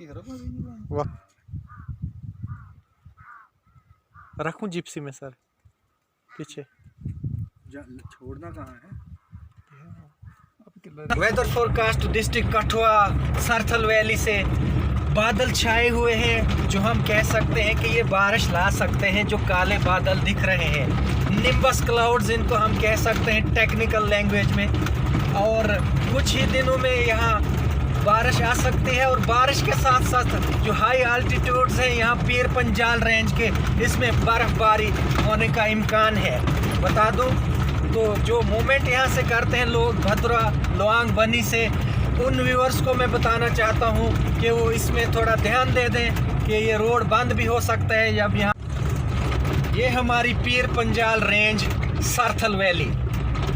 वाह, रखूं जिप्सी में सर पीछे? छोड़ना कहाँ है? Weather forecast district Kathua Sarthal valley से बादल छाए हुए हैं, जो हम कह सकते हैं कि ये बारिश ला सकते हैं। जो काले बादल दिख रहे हैं, निम्बस क्लाउड्स इनको हम कह सकते हैं टेक्निकल लैंग्वेज में। और कुछ ही दिनों में यहाँ बारिश आ सकती है। और बारिश के साथ साथ जो हाई आल्टीट्यूड्स हैं यहाँ पीर पंजाल रेंज के, इसमें बर्फबारी होने का इम्कान है। बता दूँ तो जो मूवमेंट यहाँ से करते हैं लोग भद्रा लोआंग बनी से, उन व्यूअर्स को मैं बताना चाहता हूँ कि वो इसमें थोड़ा ध्यान दे दें कि ये रोड बंद भी हो सकता है। जब यहाँ ये हमारी पीर पंजाल रेंज सरथल वैली,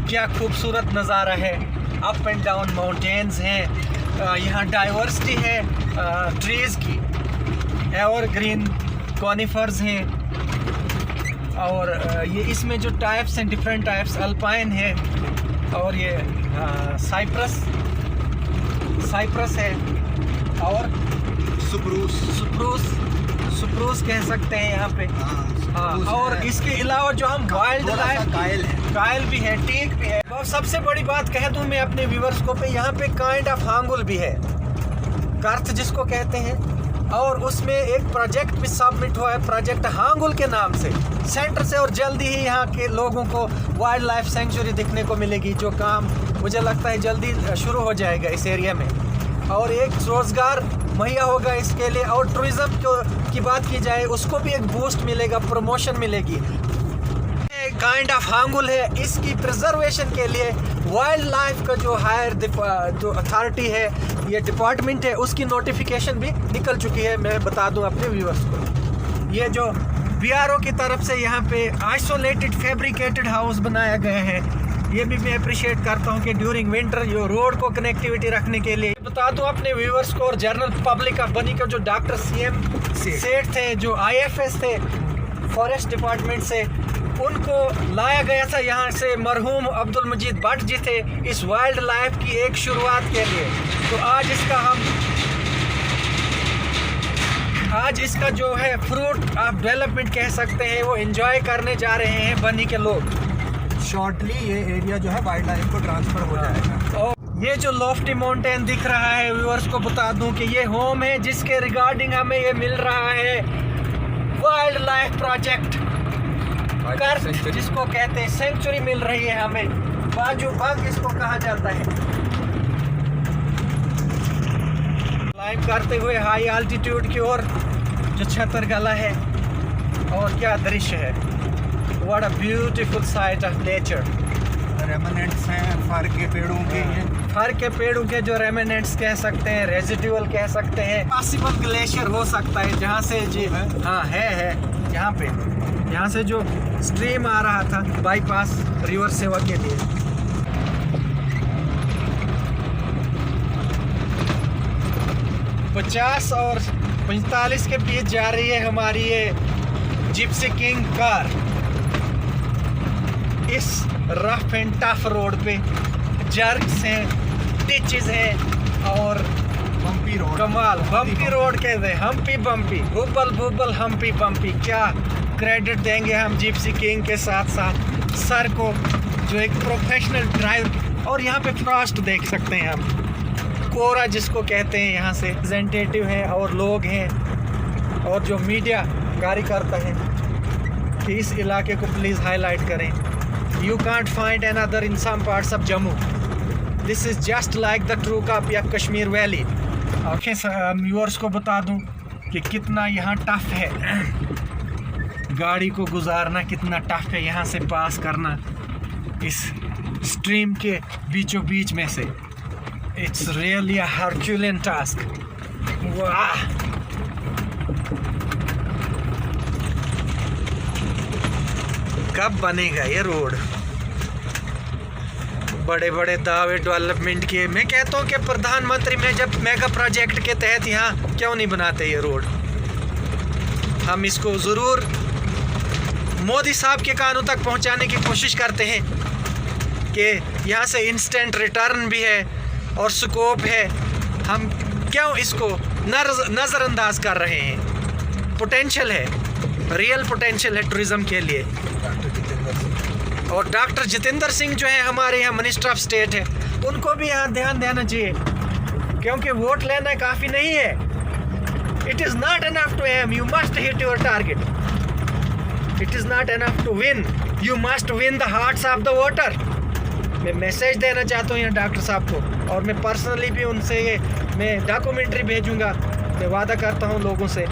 क्या खूबसूरत नज़ारा है। अप एंड डाउन माउंटेन्स हैं, यहाँ डाइवर्सिटी है ट्रीज़ की, एवरग्रीन कॉनिफर्स हैं। और ये इसमें जो टाइप्स हैं डिफरेंट टाइप्स, अल्पाइन है और ये साइप्रस है और सुप्रूस कह सकते हैं यहाँ पे। और इसके अलावा जो हम वाइल्ड लाइफ कायल भी है, टीक भी है। और सबसे बड़ी बात कह दूँ मैं अपने व्यूवर्स को पे, यहाँ पे काइंड ऑफ हांगुल भी है, कर्थ जिसको कहते हैं। और उसमें एक प्रोजेक्ट भी सबमिट हुआ है, प्रोजेक्ट हांगुल के नाम से सेंटर से। और जल्दी ही यहाँ के लोगों को वाइल्ड लाइफ सेंचुरी दिखने को मिलेगी, जो काम मुझे लगता है जल्दी शुरू हो जाएगा इस एरिया में। और एक रोज़गार मुहैया होगा इसके लिए। और टूरिज़्म की बात की जाए, उसको भी एक बूस्ट मिलेगा, प्रमोशन मिलेगी। काइंड ऑफ हांगुल है, इसकी प्रिजर्वेशन के लिए वाइल्ड लाइफ का जो हायर जो अथॉरिटी है, ये डिपार्टमेंट है, उसकी नोटिफिकेशन भी निकल चुकी है। मैं बता दूं अपने व्यूअर्स को, ये जो बीआरओ की तरफ से यहाँ पे आइसोलेटेड फैब्रिकेटेड हाउस बनाया गया है, ये भी मैं अप्रिशिएट करता हूँ कि ड्यूरिंग विंटर जो रोड को कनेक्टिविटी रखने के लिए। बता दूं अपने व्यूअर्स को और जनरल पब्लिक ऑफ बनी का जो डॉक्टर CM सेठ थे, जो IFS थे फॉरेस्ट डिपार्टमेंट से, उनको लाया गया था यहाँ से। मरहूम अब्दुल मजीद भट्ट जी थे इस वाइल्ड लाइफ की एक शुरुआत के लिए। तो आज इसका जो है फ्रूट ऑफ डेवलपमेंट कह सकते हैं, वो एंजॉय करने जा रहे हैं बनी के लोग। शॉर्टली ये एरिया जो है वाइल्ड लाइफ को ट्रांसफर हो जाएगा। और ये जो लॉफ्टी माउंटेन दिख रहा है, व्यूअर्स को बता दूं कि ये होम है जिसके रिगार्डिंग हमें ये मिल रहा है वाइल्ड लाइफ प्रोजेक्ट कर्थ, जिसको कहते हैं सेंचुरी मिल रही है हमें। बाजू बाग इसको कहा जाता है। क्लाइंब करते हुए हाई आल्टीट्यूड की ओर जो छतरगला है, और क्या दृश्य है। What a beautiful sight of nature. Remnants हैं फर के पेड़ों के, फर के पेड़ों के जो रेमिनेंट्स कह सकते हैं, रेजिडुअल कह सकते हैं। पॉसिबल ग्लेशियर हो सकता है जहाँ से जी, हाँ है यहाँ से जो स्ट्रीम आ रहा था बाईपास रिवर सेवा के लिए। पचास और 45 के बीच जा रही है हमारी ये जिप्सी किंग कार इस रफ एंड टफ रोड पे। जर्क्स हैं, टिचेस हैं और बम्पी रोड, कमाल बम्पी रोड कहते हैं, हम्पी बम्पी, भूबल हम्पी बम्पी। क्या क्रेडिट देंगे हम जिप्सी किंग के साथ साथ सर को, जो एक प्रोफेशनल ड्राइवर। और यहाँ पे फ्रॉस्ट देख सकते हैं हम, कोरा जिसको कहते हैं, यहाँ से रिप्रेजेंटेटिव हैं और लोग हैं और जो मीडिया कार्य करता है कि इस इलाके को प्लीज़ हाईलाइट करें। You can't find another in some parts of Jammu. This is just like the true copy of Kashmir Valley. Okay viewers को बता दूं कि कितना यहाँ टफ है गाड़ी को गुजारना, कितना टफ है यहाँ से पास करना इस स्ट्रीम के बीचों बीच में से। It's really a Herculean task. वाह, कब बनेगा ये रोड। बड़े बड़े दावे डेवलपमेंट के, मैं कहता हूँ कि प्रधानमंत्री में जब मेगा प्रोजेक्ट के तहत यहाँ क्यों नहीं बनाते ये रोड। हम इसको ज़रूर मोदी साहब के कानों तक पहुँचाने की कोशिश करते हैं कि यहाँ से इंस्टेंट रिटर्न भी है और स्कोप है। हम क्यों इसको नज़रअंदाज कर रहे हैं। पोटेंशियल है, रियल पोटेंशियल है टूरिज़्म के लिए। और डॉक्टर जितेंद्र सिंह जो है हमारे यहाँ मिनिस्टर ऑफ स्टेट है, उनको भी यहाँ ध्यान देना चाहिए, क्योंकि वोट लेना काफ़ी नहीं है। It is not enough to aim, you must hit your target. It is not enough to win, you must win the hearts of the voter. मैं मैसेज देना चाहता हूँ यहाँ डॉक्टर साहब को, और मैं पर्सनली भी उनसे ये मैं डॉक्यूमेंट्री भेजूँगा। मैं वादा करता हूँ लोगों से,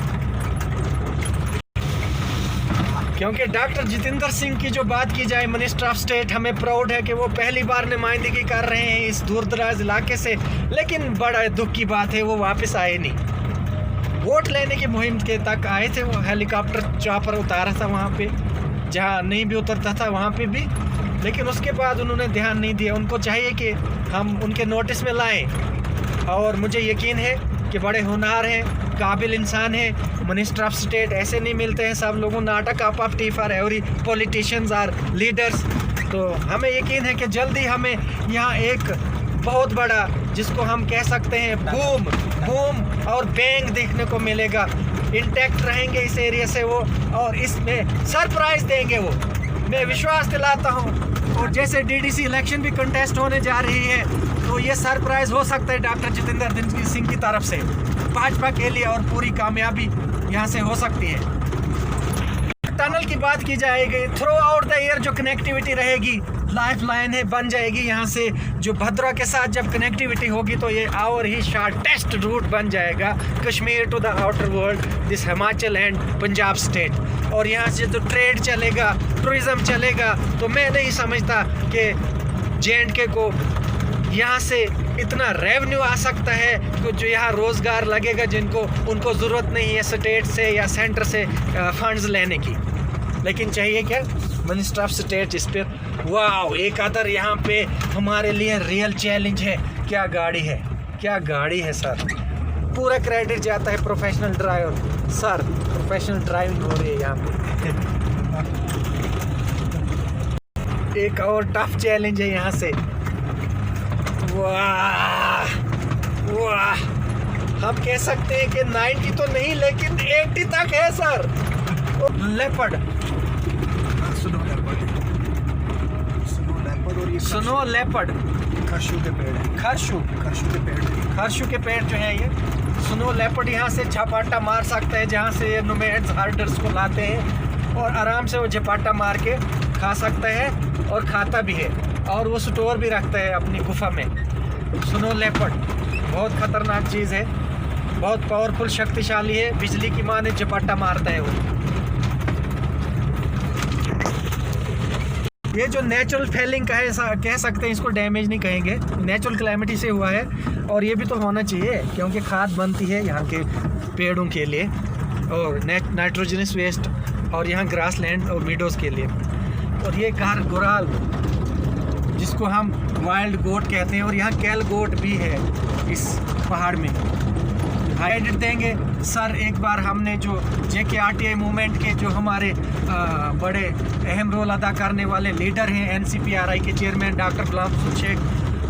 क्योंकि डॉक्टर जितेंद्र सिंह की जो बात की जाए मिनिस्टर ऑफ स्टेट, हमें प्राउड है कि वो पहली बार नुमाइंदगी कर रहे हैं इस दूर दराज इलाके से। लेकिन बड़ा दुख की बात है वो वापस आए नहीं। वोट लेने की मुहिम के तक आए थे, वो हेलीकॉप्टर चॉपर उतारा था वहाँ पे, जहाँ नहीं भी उतरता था वहाँ पे भी, लेकिन उसके बाद उन्होंने ध्यान नहीं दिया। उनको चाहिए कि हम उनके नोटिस में लाएं, और मुझे यकीन है कि बड़े होनहार हैं, काबिल इंसान है। मिनिस्टर ऑफ स्टेट ऐसे नहीं मिलते हैं सब लोगों, not a cup of tea for every politicians or leaders. तो हमें यकीन है कि जल्दी हमें यहाँ एक बहुत बड़ा, जिसको हम कह सकते हैं बूम और बैंग देखने को मिलेगा। इंटैक्ट रहेंगे इस एरिया से वो, और इसमें सरप्राइज देंगे वो, मैं विश्वास दिलाता हूँ। और जैसे डीडीसी इलेक्शन भी कंटेस्ट होने जा रही है, तो ये सरप्राइज हो सकता है डॉक्टर जितेंद्र सिंह की तरफ से भाजपा के लिए, और पूरी कामयाबी यहाँ से हो सकती है। टनल की बात की जाएगी, थ्रू आउट द ईयर जो कनेक्टिविटी रहेगी, लाइफ लाइन है, बन जाएगी यहाँ से। जो भद्रा के साथ जब कनेक्टिविटी होगी तो ये और ही शॉर्टेस्ट रूट बन जाएगा Kashmir to the outer world, this Himachal and Punjab state. और यहाँ से जो ट्रेड चलेगा, टूरिज़्म चलेगा, तो मैं नहीं समझता कि J&K को यहाँ से इतना रेवेन्यू आ सकता है कि जो यहाँ रोज़गार लगेगा, जिनको उनको ज़रूरत नहीं है स्टेट से या सेंटर से फंड्स लेने की। लेकिन चाहिए क्या, मिनिस्टर ऑफ स्टेट इस पर वाह एक अदर यहाँ पे हमारे लिए रियल चैलेंज है। क्या गाड़ी है, क्या गाड़ी है सर। पूरा क्रेडिट जाता है professional driver sir, professional driving हो रही है यहाँ पे। एक और टफ चैलेंज है यहाँ से। वाह वाह, हम कह सकते हैं कि 90 तो नहीं लेकिन 80 तक है सर। लेपर्ड, स्नो लेपर्ड, खरशु के पेड़ है, खरशु के पेड़ है। खरशु के पेड़ जो है ये स्नो लेपर्ड यहाँ से झपाटा मार सकता है, जहाँ से ये नोमैड्स हार्डर्स को लाते हैं, और आराम से वो झपाटा मार के खा सकता है, और खाता भी है, और वो स्टोर भी रखता है अपनी गुफा में। स्नो लेपर्ड बहुत ख़तरनाक चीज़ है, बहुत पावरफुल, शक्तिशाली है, बिजली की माने झपाटा मारता है वो। ये जो नेचुरल फेलिंग का है, कह सकते हैं इसको, डैमेज नहीं कहेंगे, नेचुरल क्लाइमेटी से हुआ है। और ये भी तो होना चाहिए, क्योंकि खाद बनती है यहाँ के पेड़ों के लिए, और नाइट्रोजनस वेस्ट, और यहाँ ग्रास लैंड और मीडोज़ के लिए। और ये गुराल, जिसको हम वाइल्ड गोट कहते हैं, और यहाँ कैल गोट भी है इस पहाड़ में। हाईलाइट देंगे सर। एक बार हमने जो JKRTI मूवमेंट के जो हमारे बड़े अहम रोल अदा करने वाले लीडर हैं, NCPRI के चेयरमैन डॉक्टर गुलाम शेख,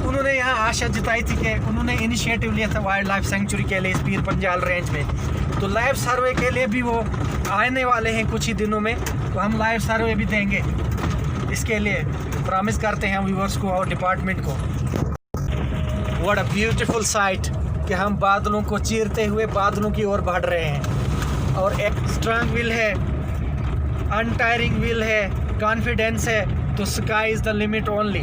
उन्होंने यहाँ आशा जताई थी कि उन्होंने इनिशिएटिव लिया था वाइल्ड लाइफ सेंचुरी के लिए इस पीर पंजाल रेंज में। तो लाइव सर्वे के लिए भी वो आने वाले हैं कुछ ही दिनों में, तो हम लाइव सर्वे भी देंगे। इसके लिए प्रॉमिस करते हैं हम व्यूअर्स को और डिपार्टमेंट को। व्हाट अ ब्यूटीफुल साइट कि हम बादलों को चीरते हुए बादलों की ओर बढ़ रहे हैं, और एक स्ट्रांग विल है, अनटायरिंग विल है, कॉन्फिडेंस है, तो sky is the limit only.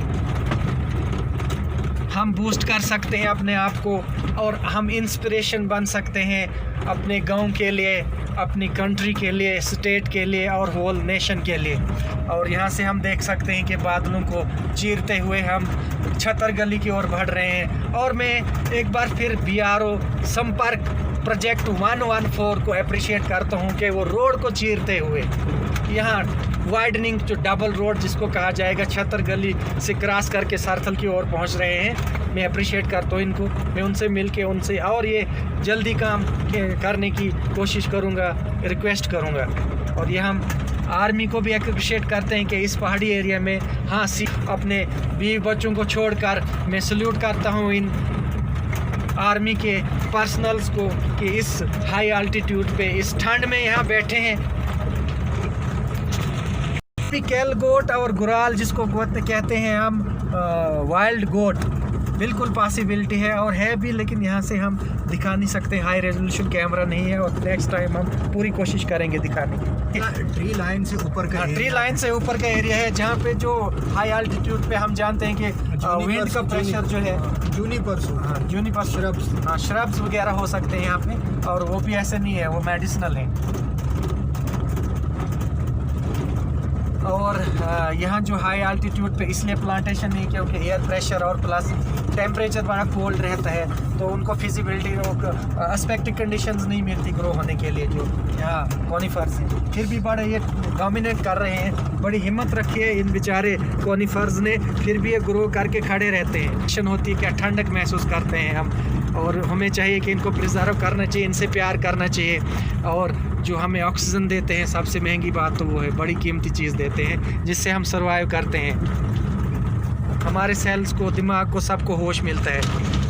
हम बूस्ट कर सकते हैं अपने आप को, और हम इंस्पिरेशन बन सकते हैं अपने गांव के लिए, अपनी कंट्री के लिए, स्टेट के लिए, और होल नेशन के लिए। और यहाँ से हम देख सकते हैं कि बादलों को चीरते हुए हम छतर गली की ओर बढ़ रहे हैं। और मैं एक बार फिर BRO संपर्क प्रोजेक्ट 114 को अप्रिशिएट करता हूँ कि वो रोड को चीरते हुए यहाँ वाइडनिंग, जो डबल रोड जिसको कहा जाएगा, छतर गली से क्रॉस करके सरथल की ओर पहुँच रहे हैं। मैं अप्रिशिएट करता हूँ इनको, मैं उनसे मिल के उनसे और ये जल्दी काम करने की कोशिश करूँगा, रिक्वेस्ट करूँगा। और ये हम आर्मी को भी अप्रिशिएट करते हैं कि इस पहाड़ी एरिया में, अपने बीवी बच्चों को छोड़कर मैं सल्यूट करता हूँ इन आर्मी के पर्सनल्स को कि इस हाई अल्टीट्यूड पे इस ठंड में यहाँ बैठे हैं। कैल गोट और गुराल जिसको कहते हैं हम वाइल्ड गोट, बिल्कुल पॉसिबिलिटी है और है भी, लेकिन यहाँ से हम दिखा नहीं सकते, हाई रेजोल्यूशन कैमरा नहीं है और नेक्स्ट टाइम हम पूरी कोशिश करेंगे दिखाने की। ट्री लाइन से ऊपर का ट्री लाइन से ऊपर का एरिया है जहाँ पे जो हाई अल्टीट्यूड पे हम जानते हैं कि विंड का प्रेशर जो है जूनिपर श्रब्स वगैरह हो सकते हैं यहाँ पे, और वो भी ऐसे नहीं है, वो मेडिसिनल है। और यहाँ जो हाई अल्टीट्यूड पे इसलिए प्लांटेशन नहीं क्योंकि एयर प्रेशर और प्लस टेम्परेचर बड़ा कोल्ड रहता है, तो उनको फिजिबिलिटी एस्पेक्टिव कंडीशंस नहीं मिलती ग्रो होने के लिए जो यहाँ कॉनिफर्स हैं। फिर भी बड़े ये डोमिनेट कर रहे हैं, बड़ी हिम्मत रखी है इन बेचारे कॉनिफर्स ने, फिर भी ये ग्रो करके खड़े रहते हैं। एक्शन होती है क्या, ठंडक महसूस करते हैं हम, और हमें चाहिए कि इनको प्रिजर्व करना चाहिए, इनसे प्यार करना चाहिए। और जो हमें ऑक्सीजन देते हैं, सबसे महंगी बात तो वो है, बड़ी कीमती चीज़ देते हैं जिससे हम सर्वाइव करते हैं। हमारे सेल्स को, दिमाग को, सबको होश मिलता है।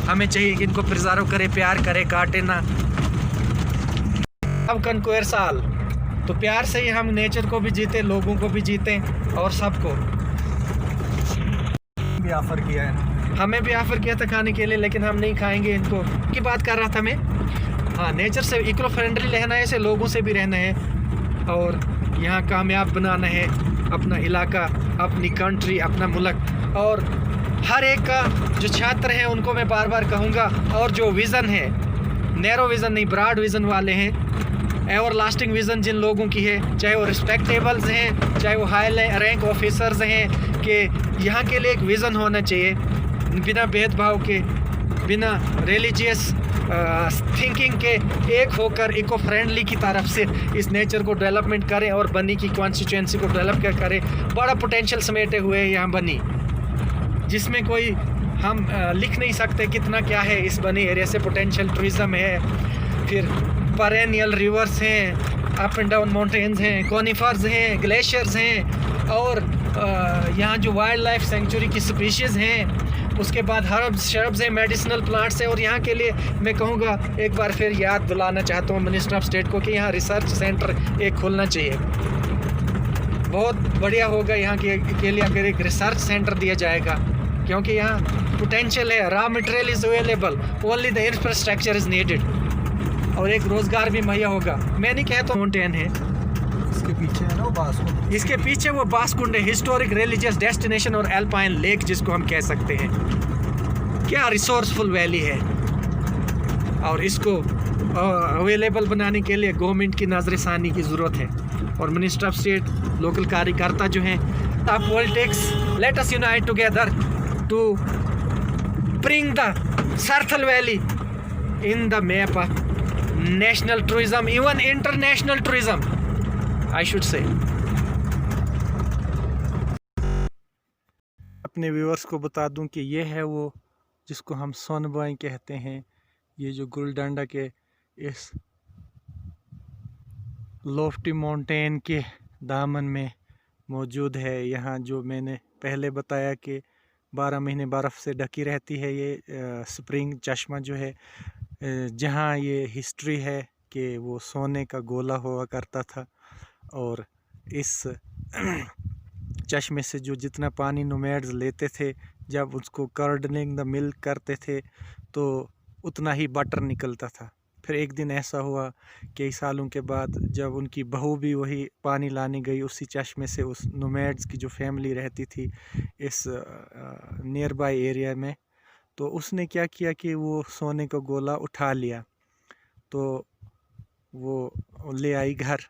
हमें चाहिए कि इनको प्रिजर्व करे, प्यार करे, काटे ना। अब कनकोर साल तो प्यार से ही हम नेचर को भी जीते, लोगों को भी जीते और सबको भी ऑफर किया है। हमें भी ऑफर किया था खाने के लिए, लेकिन हम नहीं खाएंगे इनको। की बात कर रहा था मैं, हाँ, नेचर से इको फ्रेंडली रहना है, ऐसे लोगों से भी रहना है और यहाँ कामयाब बनाना है अपना इलाका, अपनी कंट्री, अपना मुल्क। और हर एक का जो छात्र हैं उनको मैं बार बार कहूँगा, और जो विज़न है, नैरो विज़न नहीं, ब्रॉड विज़न वाले हैं, एवर लास्टिंग विज़न जिन लोगों की है, चाहे वो रिस्पेक्टेबल्स हैं, चाहे वो हाई रैंक ऑफिसर्स हैं, कि यहाँ के लिए एक विज़न होना चाहिए, बिना भेदभाव के, बिना रिलीजियस थिंकिंग के, एक होकर इको फ्रेंडली की तरफ से इस नेचर को डेवलपमेंट करें और बनी की कॉन्स्टिट्यूंसी को डेवलप करें। बड़ा पोटेंशियल समेटे हुए है यहाँ बनी, जिसमें कोई हम लिख नहीं सकते कितना क्या है इस बनी एरिया से। पोटेंशियल टूरिज़म है, फिर पेरेनियल रिवर्स हैं, अप एंड डाउन माउंटेन्स हैं, कॉनिफर्स हैं, ग्लेशियर्स हैं, और यहाँ जो वाइल्ड लाइफ सेंचुरी की स्पीशीज़ हैं, उसके बाद हर्ब्स शर्ब्स हैं, मेडिसिनल प्लांट्स हैं। और यहाँ के लिए मैं कहूँगा, एक बार फिर याद दिलाना चाहता हूँ मिनिस्टर ऑफ स्टेट को कि यहाँ रिसर्च सेंटर एक खोलना चाहिए। बहुत बढ़िया होगा यहाँ के लिए अगर एक रिसर्च सेंटर दिया जाएगा, क्योंकि यहाँ पोटेंशियल है, raw material is available, only the infrastructure is needed, और एक रोज़गार भी मुहैया होगा। मैं नहीं कहता माउंटेन है, इसके पीछे है ना वो बासकुंड, इसके पीछे वो बासकुंड है, हिस्टोरिक रिलीजियस डेस्टिनेशन और एल्पाइन लेक जिसको हम कह सकते हैं। क्या रिसोर्सफुल वैली है, और इसको अवेलेबल बनाने के लिए गवर्नमेंट की नज़रसानी की ज़रूरत है, और मिनिस्टर ऑफ स्टेट, लोकल कार्यकर्ता जो हैं, politics, let us unite together to bring the Sarthal valley in the map of national tourism, even international tourism I should say। अपने व्यूअर्स को बता दूं कि ये है वो जिसको हम सोनबाई कहते हैं। ये जो गुलडंडा के इस लोफ्टी माउंटेन के दामन में मौजूद है। यहाँ जो मैंने पहले बताया कि 12 महीने बर्फ़ से ढकी रहती है ये स्प्रिंग चश्मा जो है, जहाँ ये हिस्ट्री है कि वो सोने का गोला हुआ करता था, और इस चश्मे से जो जितना पानी नोमैड्स लेते थे, जब उसको कर्डनिंग द मिल्क करते थे तो उतना ही बटर निकलता था। फिर एक दिन ऐसा हुआ कई सालों के बाद, जब उनकी बहू भी वही पानी लाने गई उसी चश्मे से, उस नोमैड्स की जो फैमिली रहती थी इस नियर बाय एरिया में, तो उसने क्या किया कि वो सोने का गोला उठा लिया, तो वो ले आई घर।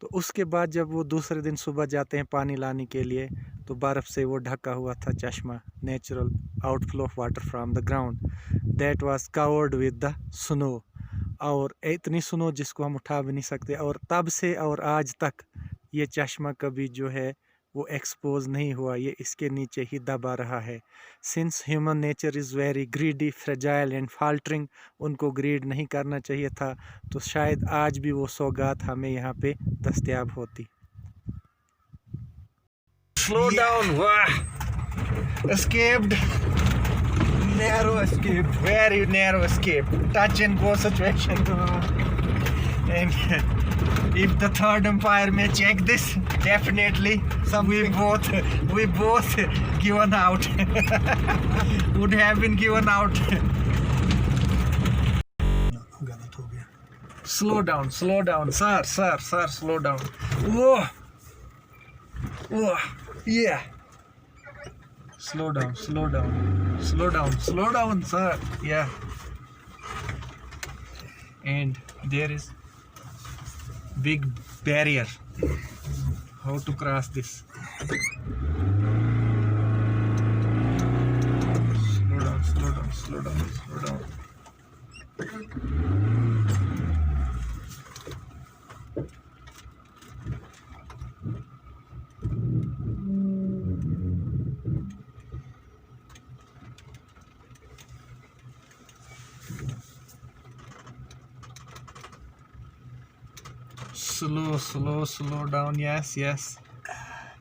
तो उसके बाद जब वो दूसरे दिन सुबह जाते हैं पानी लाने के लिए, तो बर्फ़ से वो ढका हुआ था चश्मा, natural outflow of water from the ground, that was covered with the snow, और इतनी स्नो जिसको हम उठा भी नहीं सकते। और तब से और आज तक ये चश्मा कभी जो है वो एक्सपोज नहीं हुआ, ये इसके नीचे ही दबा रहा है। Since human nature is very greedy, fragile and faltering, उनको ग्रीड नहीं करना चाहिए था, तो शायद आज भी वो सौगात हमें यहाँ पे दस्तयाब होती। स्लो डाउन, वाह, escaped. narrow escape. Very narrow escape. Touch and go situation. And if the third umpire may check this, definitely we both given out. Would have been given out. गलत हो गया. Slow down, sir, slow down. Whoa, yeah. Slow down, sir. Yeah. And there is big barrier. How to cross this? Slow down. Slow down. Yes.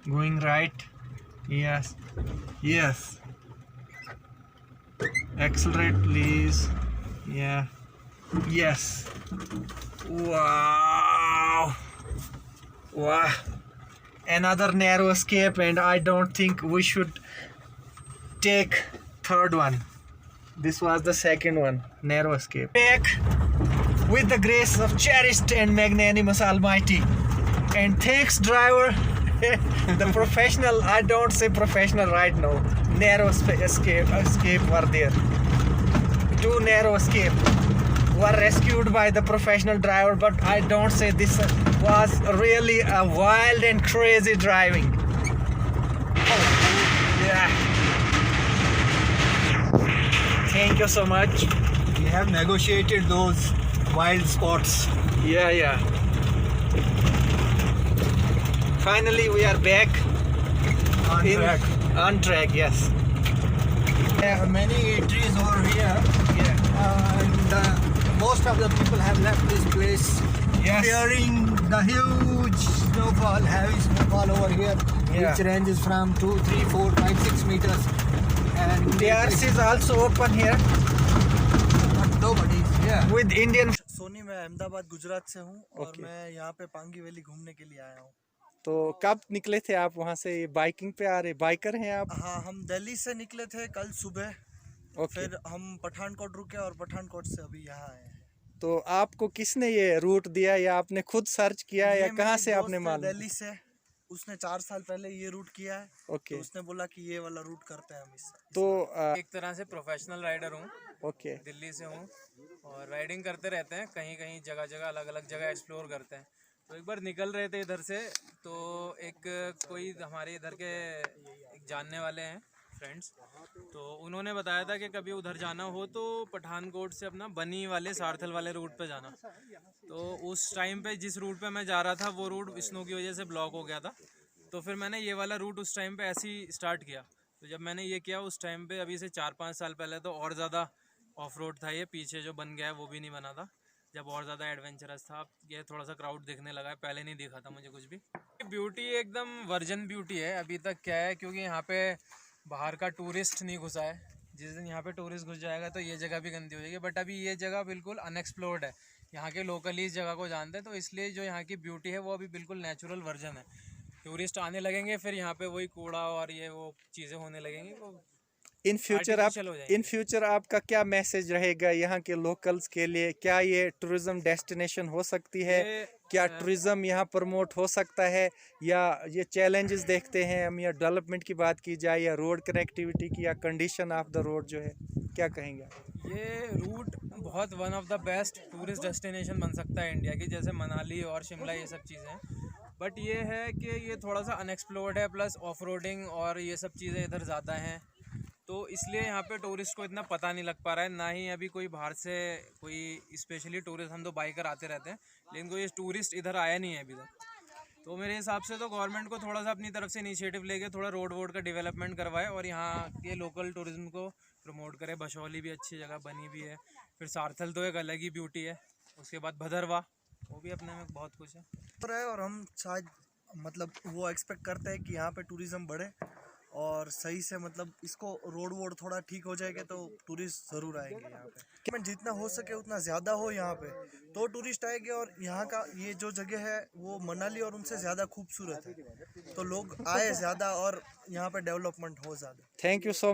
Going right. Yes. Accelerate, please. Yeah. Yes. Wow. Another narrow escape, and I don't think we should take third one. This was the second one. Narrow escape. Back with the grace of cherished and magnanimous Almighty. And thanks, driver. The professional, I don't say professional right now. Narrow escape were there. 2 narrow escape were rescued by the professional driver, but I don't say this was really a wild and crazy driving. Yeah. Thank you so much. We have negotiated those wild spots. Yeah. Finally, we are back on track. Yes. There are many eateries over here. Yeah. And most of the people have left this place. Yes. Fearing the huge snowfall, heavy snowfall over here, Yeah. which ranges from 2, 3, 4, 5, 6 meters. And DRC is also open here but nobody is here. with Indian. Soni, मैं अहमदाबाद गुजरात से हूँ और Okay. मैं यहाँ पे Pangi valley घूमने के लिए आया हूँ. तो कब निकले थे आप वहाँ से? बाइकिंग पे आ रहे, बाइकर हैं आप? हाँ, हम दिल्ली से निकले थे कल सुबह. ओके. फिर हम पठानकोट रुके और पठानकोट से अभी यहाँ आए हैं. तो आपको किसने ये रूट दिया, या आपने खुद सर्च किया, या ये कहाँ मेरी से दोस्त आपने है मालूम? दिल्ली से. उसने 4 साल पहले ये रूट किया है. ओके. तो उसने बोला कि ये वाला रूट करते हैं हम इस. तो एक तरह से प्रोफेशनल राइडर हूँ. ओके. दिल्ली से हूँ और राइडिंग करते रहते हैं, कहीं जगह अलग अलग जगह एक्सप्लोर करते हैं. तो एक बार निकल रहे थे इधर से, तो एक कोई हमारे इधर के एक जानने वाले हैं फ्रेंड्स, तो उन्होंने बताया था कि कभी उधर जाना हो तो पठानकोट से अपना बनी वाले सारथल वाले रूट पे जाना. तो उस टाइम पे जिस रूट पे मैं जा रहा था वो रूट स्नो की वजह से ब्लॉक हो गया था. तो फिर मैंने ये वाला रूट उस टाइम पे ऐसे ही स्टार्ट किया. तो जब मैंने ये किया उस टाइम पे, अभी से 4-5 साल पहले, तो और ज़्यादा ऑफ रोड था. ये पीछे जो बन गया है वो भी नहीं बना था, जब और ज़्यादा एडवेंचरस था. ये थोड़ा सा क्राउड दिखने लगा है, पहले नहीं दिखा था मुझे कुछ भी. ब्यूटी एकदम वर्जन ब्यूटी है अभी तक. क्या है, क्योंकि यहाँ पे बाहर का टूरिस्ट नहीं घुसा है. जिस दिन यहाँ पे टूरिस्ट घुस जाएगा तो ये जगह भी गंदी हो जाएगी. बट अभी ये जगह बिल्कुल अनएक्सप्लोर्ड है. यहाँ के लोकल ही इस जगह को जानते हैं, तो इसलिए जो यहाँ की ब्यूटी है वो अभी बिल्कुल नेचुरल वर्जन है. टूरिस्ट आने लगेंगे, फिर यहाँ पे वही कूड़ा और ये वो चीज़ें होने लगेंगी. वो इन फ्यूचर आपका क्या मैसेज रहेगा यहाँ के लोकल्स के लिए? क्या ये टूरिज्म डेस्टिनेशन हो सकती है? क्या टूरिज्म यहाँ प्रमोट हो सकता है, या ये चैलेंजेस देखते हैं हम, या डेवलपमेंट की बात की जाए, या रोड कनेक्टिविटी की, या कंडीशन ऑफ द रोड जो है, क्या कहेंगे? ये रूट बहुत one of the best tourist destination बन सकता है इंडिया की, जैसे मनाली और शिमला, ये सब चीज़ें हैं. बट ये है कि ये थोड़ा सा अनएक्सप्लोर्ड है, प्लस ऑफ रोडिंग और ये सब चीज़ें इधर ज़्यादा हैं. तो इसलिए यहाँ पे टूरिस्ट को इतना पता नहीं लग पा रहा है. ना ही अभी कोई बाहर से कोई स्पेशली टूरिस्ट, हम तो बाइकर आते रहते हैं, लेकिन कोई टूरिस्ट इधर आया नहीं है अभी तक. तो मेरे हिसाब से तो गवर्नमेंट को थोड़ा सा अपनी तरफ से इनिशिएटिव लेके थोड़ा रोड वोड का डेवलपमेंट करवाए और यहाँ के लोकल टूरिज्म को प्रमोट करे. बशौली भी अच्छी जगह बनी भी है. फिर सारथल तो एक अलग ही ब्यूटी है. उसके बाद भदरवा, वो भी अपने में बहुत कुछ है. और हम शायद मतलब वो एक्सपेक्ट करते हैं कि यहाँ पे टूरिज्म बढ़े और सही से मतलब इसको रोड वोड थोड़ा ठीक हो जाएगा तो टूरिस्ट ज़रूर आएंगे यहाँ पे। कि जितना हो सके उतना ज़्यादा हो यहाँ पे तो टूरिस्ट आएंगे। और यहाँ का ये जो जगह है वो मनाली और उनसे ज़्यादा खूबसूरत है, तो लोग आए ज़्यादा और यहाँ पे डेवलपमेंट हो ज़्यादा। Thank you so